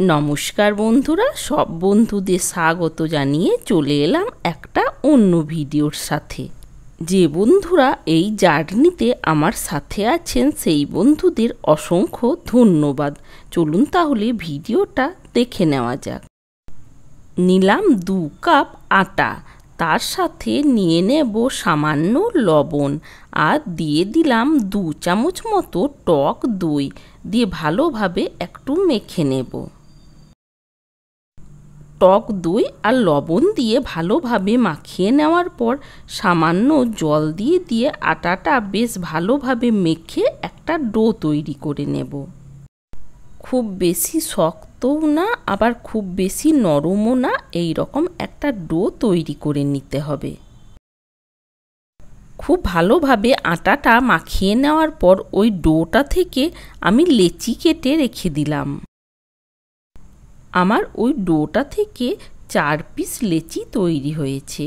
নমস্কার বন্ধুরা, সব বন্ধুদের স্বাগত জানিয়ে চলে এলাম একটা অন্য ভিডিওর সাথে। যে বন্ধুরা এই জার্নিতে আমার সাথে আছেন সেই বন্ধুদের অসংখ্য ধন্যবাদ। চলুন তাহলে ভিডিওটা দেখে নেওয়া যাক। নিলাম 2 কাপ আটা, তার সাথে নিয়ে নেব সামান্য লবণ আর দিয়ে দিলাম 2 চামচ মতো টক দই দিয়ে ভালোভাবে একটু মেখে নেব। টক দই আর লবণ দিয়ে ভালোভাবে মাখিয়ে নেওয়ার পর সামান্য জল দিয়ে আটাটা বেশ ভালোভাবে মেখে একটা ডো তৈরি করে নেব। খুব বেশি শক্তও না আবার খুব বেশি নরমও না, এই রকম একটা ডো তৈরি করে নিতে হবে। খুব ভালোভাবে আটাটা মাখিয়ে নেওয়ার পর ওই ডোটা থেকে আমি লেচি কেটে রেখে দিলাম। আমার ওই ডোটা থেকে 4 পিস লেচি তৈরি হয়েছে।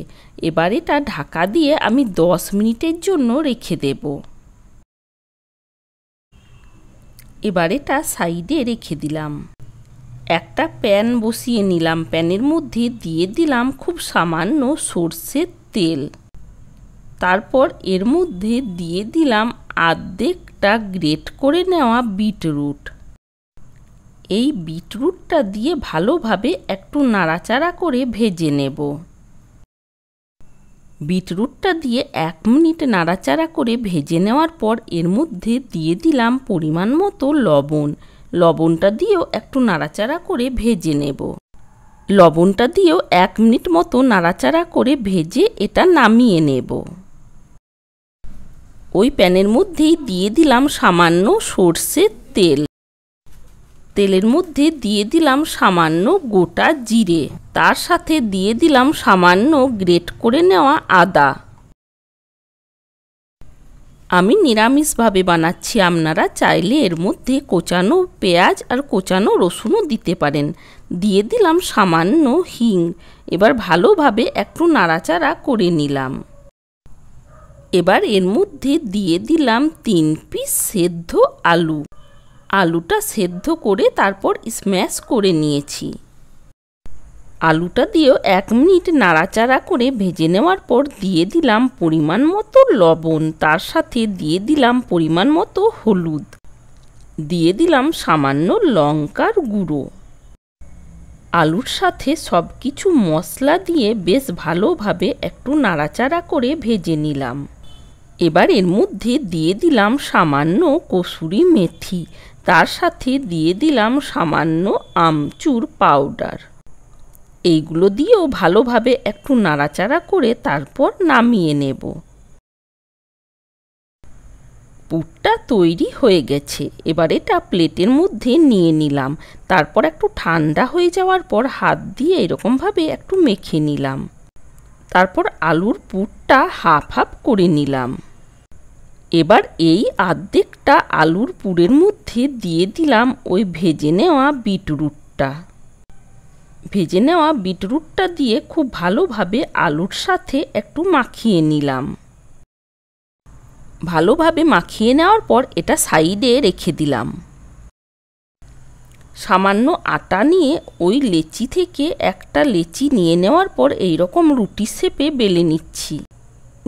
এবার এটা ঢাকা দিয়ে আমি 10 মিনিটের জন্য রেখে দেব। এবার এটা সাইডে রেখে দিলাম। একটা প্যান বসিয়ে নিলাম। প্যানের মধ্যে দিয়ে দিলাম খুব সামান্য সর্ষের তেল। তারপর এর মধ্যে দিয়ে দিলাম অর্ধেকটা গ্রেট করে নেওয়া বিটরুট। এই বিটরুটটা দিয়ে ভালোভাবে একটু নাড়াচাড়া করে ভেজে নেব। বিটরুটটা দিয়ে 1 মিনিট নাড়াচাড়া করে ভেজে নেওয়ার পর এর মধ্যে দিয়ে দিলাম পরিমাণ মতো লবণ। লবণটা দিয়েও একটু নাড়াচাড়া করে ভেজে নেব। লবণটা দিয়েও 1 মিনিট মতো নাড়াচাড়া করে ভেজে এটা নামিয়ে নেব। ওই প্যানের মধ্যেই দিয়ে দিলাম সামান্য সর্ষের তেল। তেলের মধ্যে দিয়ে দিলাম সামান্য গোটা জিরে, তার সাথে দিয়ে দিলাম সামান্য গ্রেট করে নেওয়া আদা। আমি নিরামিষভাবে বানাচ্ছি, আপনারা চাইলে এর মধ্যে কোচানো পেঁয়াজ আর কোচানো রসুনও দিতে পারেন। দিয়ে দিলাম সামান্য হিং। এবার ভালোভাবে একটু নাড়াচাড়া করে নিলাম। এবার এর মধ্যে দিয়ে দিলাম 3 পিস সেদ্ধ আলু। আলুটা সেদ্ধ করে তারপর স্ম্যাশ করে নিয়েছি। আলুটা দিয়েও 1 মিনিট নাড়াচাড়া করে ভেজে নেওয়ার পর দিয়ে দিলাম পরিমাণ মতো লবণ, তার সাথে দিয়ে দিলাম পরিমাণ মতো হলুদ, দিয়ে দিলাম সামান্য লঙ্কার গুঁড়ো। আলুর সাথে সব কিছু মশলা দিয়ে বেশ ভালোভাবে একটু নাড়াচাড়া করে ভেজে নিলাম। এবার এর মধ্যে দিয়ে দিলাম সামান্য কসুরি মেথি, তার সাথে দিয়ে দিলাম সামান্য আমচুর পাউডার। এইগুলো দিয়েও ভালোভাবে একটু নাড়াচাড়া করে তারপর নামিয়ে নেব। পুরটা তৈরি হয়ে গেছে। এবার এটা প্লেটের মধ্যে নিয়ে নিলাম। তারপর একটু ঠান্ডা হয়ে যাওয়ার পর হাত দিয়ে এরকমভাবে একটু মেখে নিলাম। তারপর আলুর পুরটা হাফ হাফ করে নিলাম। এবার এই অর্ধেকটা আলুর পুরের মধ্যে দিয়ে দিলাম ওই ভেজে নেওয়া বিটরুটটা। ভেজে নেওয়া বিটরুটটা দিয়ে খুব ভালোভাবে আলুর সাথে একটু মাখিয়ে নিলাম। ভালোভাবে মাখিয়ে নেওয়ার পর এটা সাইডে রেখে দিলাম। সামান্য আটা নিয়ে ওই লেচি থেকে একটা লেচি নিয়ে নেওয়ার পর এইরকম রুটি শেপে বেলে নিচ্ছি।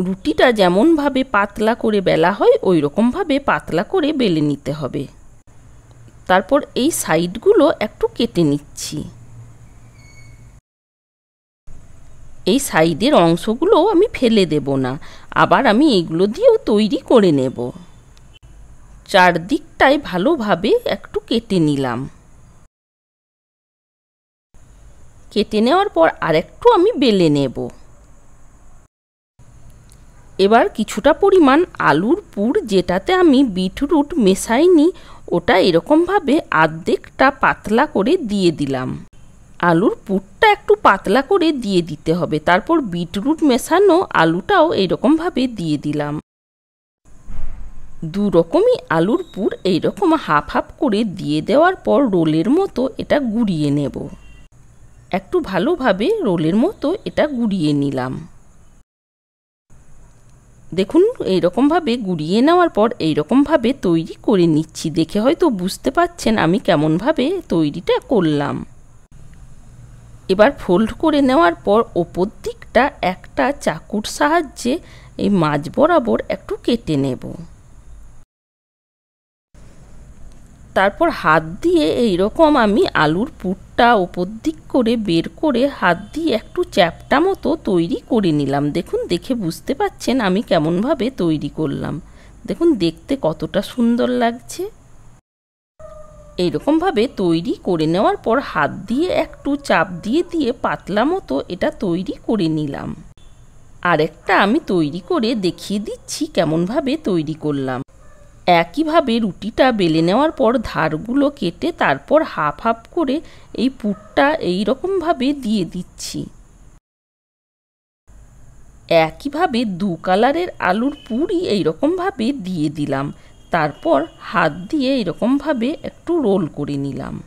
রুটিটা যেমনভাবে পাতলা করে বেলা হয় ওই রকমভাবে পাতলা করে বেলে নিতে হবে। তারপর এই সাইডগুলো একটু কেটে নিচ্ছি। এই সাইডের অংশগুলো আমি ফেলে দেব না, আবার আমি এইগুলো দিয়েও তৈরি করে নেব। চারদিকটাই ভালোভাবে একটু কেটে নিলাম। কেটে নেওয়ার পর আরেকটু আমি বেলে নেব। এবার কিছুটা পরিমাণ আলুর পুর, যেটাতে আমি বিটরুট মেশাইনি, ওটা এরকমভাবে অর্ধেকটা পাতলা করে দিয়ে দিলাম। আলুর পুরটা একটু পাতলা করে দিয়ে দিতে হবে। তারপর বিটরুট মেশানো আলুটাও এইরকমভাবে দিয়ে দিলাম। 2 রকমই আলুর পুর এইরকম হাফ হাফ করে দিয়ে দেওয়ার পর রোলের মতো এটা গুঁড়িয়ে নেব। একটু ভালোভাবে রোলের মতো এটা গুঁড়িয়ে নিলাম। দেখুন এইরকমভাবে গুঁড়িয়ে নেওয়ার পর এইরকমভাবে তৈরি করে নিচ্ছি। দেখে হয়তো বুঝতে পারছেন আমি কেমনভাবে তৈরিটা করলাম। এবার ফোল্ড করে নেওয়ার পর ওপর দিকটা একটা চাকুর সাহায্যে এই মাঝ বরাবর একটু কেটে নেব। তারপর হাত দিয়ে এইরকম আমি আলুর পুরটা ওপর দিক করে বের করে হাত দিয়ে একটু চ্যাপ্টা মতো তৈরি করে নিলাম। দেখুন দেখে বুঝতে পাচ্ছেন আমি কেমনভাবে তৈরি করলাম। দেখুন দেখতে কতটা সুন্দর লাগছে। এইরকমভাবে তৈরি করে নেওয়ার পর হাত দিয়ে একটু চাপ দিয়ে দিয়ে পাতলা মতো এটা তৈরি করে নিলাম। আরেকটা আমি তৈরি করে দেখিয়ে দিচ্ছি কেমনভাবে তৈরি করলাম। একইভাবে রুটিটা বেলে নেওয়ার পর ধারগুলো কেটে তারপর হাফ হাফ করে এই পুরটা এইরকমভাবে দিয়ে দিচ্ছি। একইভাবে দু কালারের আলুর পুরই এইরকমভাবে দিয়ে দিলাম। তারপর হাত দিয়ে এরকমভাবে একটু রোল করে নিলাম।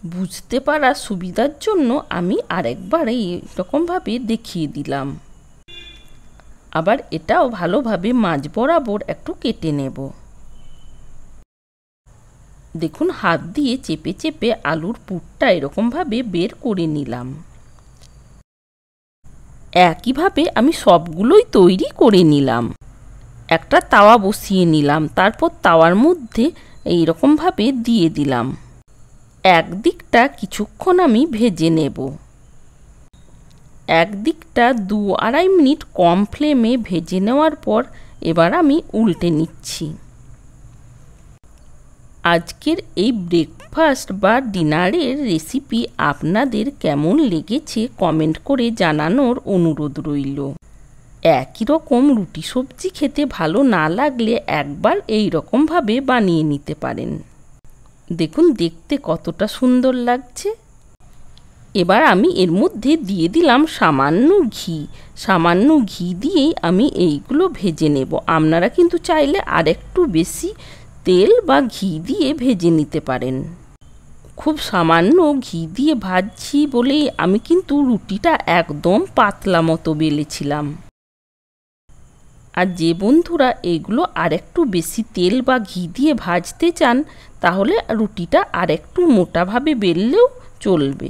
বুঝতে পারার সুবিধার জন্য আমি আরেকবার এইরকমভাবে দেখিয়ে দিলাম। আবার এটাও ভালোভাবে মাঝ বরাবর একটু কেটে নেব। দেখুন হাত দিয়ে চেপে চেপে আলুর পুরটা এরকমভাবে বের করে নিলাম। একইভাবে আমি সবগুলোই তৈরি করে নিলাম। একটা তাওয়া বসিয়ে নিলাম, তারপর তাওয়ার মধ্যে এইরকমভাবে দিয়ে দিলাম। একদিকটা কিছুক্ষণ আমি ভেজে নেব। একদিকটা 2-2.5 মিনিট কম ফ্লেমে ভেজে নেওয়ার পর এবার আমি উল্টে নিচ্ছি। আজকের এই ব্রেকফাস্ট বা ডিনারের রেসিপি আপনাদের কেমন লেগেছে কমেন্ট করে জানানোর অনুরোধ রইল। একই রকম রুটি সবজি খেতে ভালো না লাগলে একবার এই রকমভাবে বানিয়ে নিতে পারেন। দেখুন দেখতে কতটা সুন্দর লাগছে। এবার আমি এর মধ্যে দিয়ে দিলাম সামান্য ঘি। সামান্য ঘি দিয়েই আমি এইগুলো ভেজে নেব। আপনারা কিন্তু চাইলে আরেকটু বেশি তেল বা ঘি দিয়ে ভেজে নিতে পারেন। খুব সামান্য ঘি দিয়ে ভাজছি বলেই আমি কিন্তু রুটিটা একদম পাতলা মতো বেলেছিলাম। আর যে বন্ধুরা এগুলো আরেকটু বেশি তেল বা ঘি দিয়ে ভাজতে চান তাহলে রুটিটা আরেকটু মোটাভাবে বেললেও চলবে।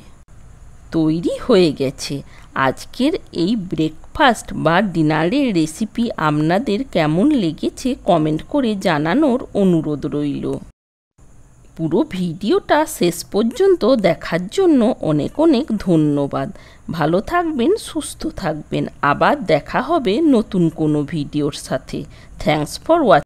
তৈরি হয়ে গেছে আজকের এই ব্রেকফাস্ট বা ডিনারের রেসিপি। আপনাদের কেমন লেগেছে কমেন্ট করে জানানোর অনুরোধ রইল। পুরো ভিডিওটা শেষ পর্যন্ত দেখার জন্য অনেক অনেক ধন্যবাদ। ভালো থাকবেন, সুস্থ থাকবেন। আবার দেখা হবে নতুন কোনো ভিডিওর সাথে। Thanks for watching.